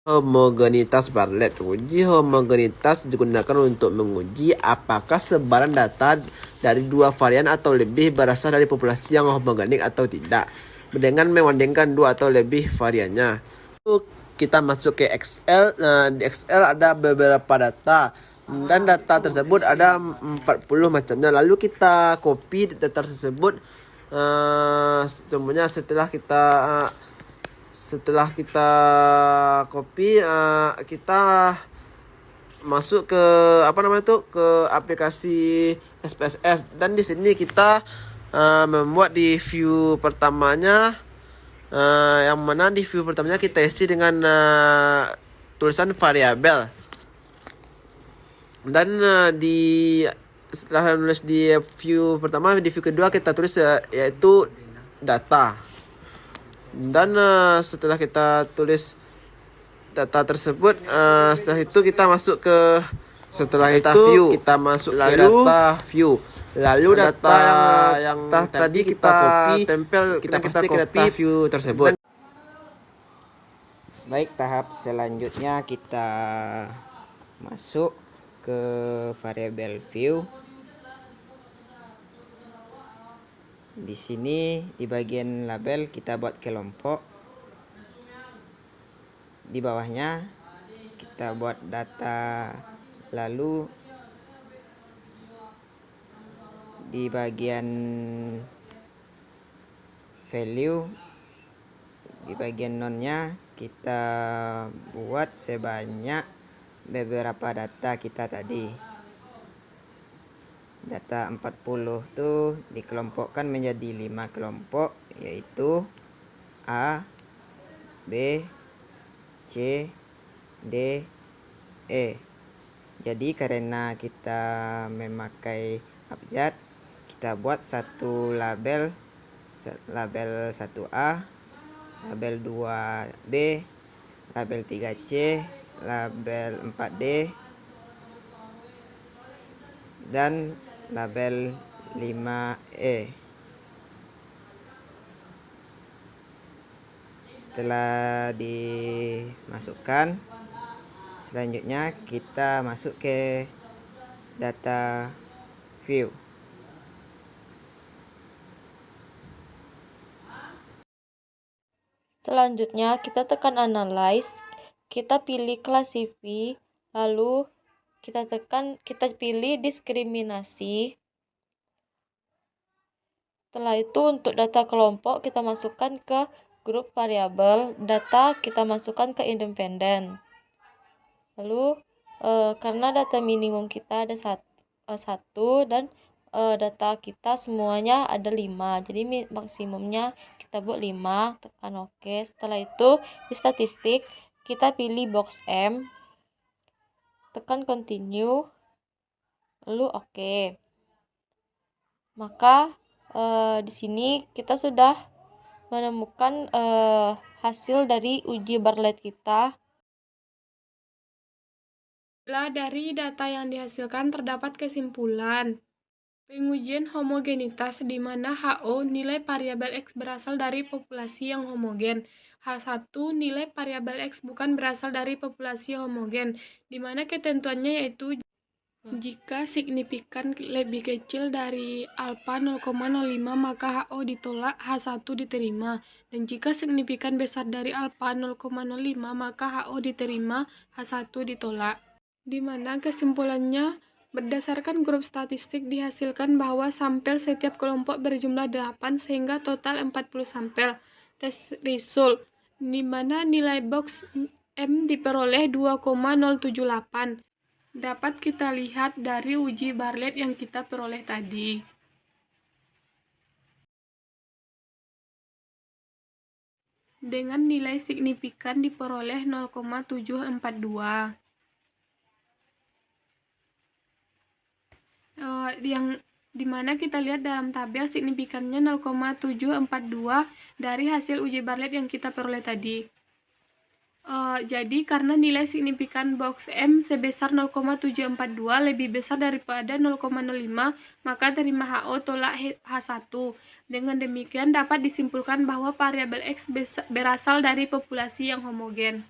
Homogenitas Bartlett. Uji homogenitas digunakan untuk menguji apakah sebaran data dari dua varian atau lebih berasal dari populasi yang homogenik atau tidak, dengan membandingkan dua atau lebih variannya. Kita masuk ke Excel. Nah, di Excel ada beberapa data, dan data tersebut ada 40 macamnya. Lalu kita copy data tersebut semuanya. Setelah kita copy, kita masuk ke ke aplikasi SPSS, dan di sini kita membuat di view pertamanya, yang mana di view pertamanya kita isi dengan tulisan variabel, dan setelah menulis di view pertama, di view kedua kita tulis yaitu data. Dan setelah kita tulis data tersebut, setelah itu kita masuk ke data view. Lalu data yang tadi kita copy, kita paste ke data view tersebut. Baik, tahap selanjutnya kita masuk ke variabel view. Di sini di bagian label kita buat kelompok. Di bawahnya kita buat data, lalu di bagian value, di bagian nonnya kita buat sebanyak beberapa data kita tadi. Data 40 tuh dikelompokkan menjadi 5 kelompok, yaitu A, B, C, D, E. Jadi karena kita memakai abjad, kita buat satu label 1A, label 2B, label 3C, label 4D, dan label 5E. Setelah dimasukkan, selanjutnya kita masuk ke data view. Selanjutnya kita tekan analyze, kita pilih classify, lalu kita pilih diskriminasi. Setelah itu untuk data kelompok kita masukkan ke grup variabel, data kita masukkan ke independen. Lalu karena data minimum kita ada satu dan data kita semuanya ada 5, jadi maksimumnya kita buat 5, tekan OK. Setelah itu di statistik kita pilih box M, tekan continue, lalu OK. Maka di sini kita sudah menemukan hasil dari uji Bartlett kita. Setelah dari data yang dihasilkan terdapat kesimpulan. Pengujian homogenitas di mana HO nilai variabel X berasal dari populasi yang homogen. H1 nilai variabel X bukan berasal dari populasi homogen, di mana ketentuannya yaitu jika signifikan lebih kecil dari alfa 0,05 maka HO ditolak, H1 diterima. Dan jika signifikan besar dari alfa 0,05 maka HO diterima, H1 ditolak. Di mana kesimpulannya, berdasarkan grup statistik dihasilkan bahwa sampel setiap kelompok berjumlah 8 sehingga total 40 sampel. Tes result, di mana nilai box M diperoleh 2,078. Dapat kita lihat dari uji Bartlett yang kita peroleh tadi. Dengan nilai signifikan diperoleh 0,742. Yang dimana kita lihat dalam tabel signifikannya 0,742 dari hasil uji Bartlett yang kita peroleh tadi. Jadi karena nilai signifikan box M sebesar 0,742 lebih besar daripada 0,05, maka terima HO tolak H1. Dengan demikian dapat disimpulkan bahwa variabel X berasal dari populasi yang homogen.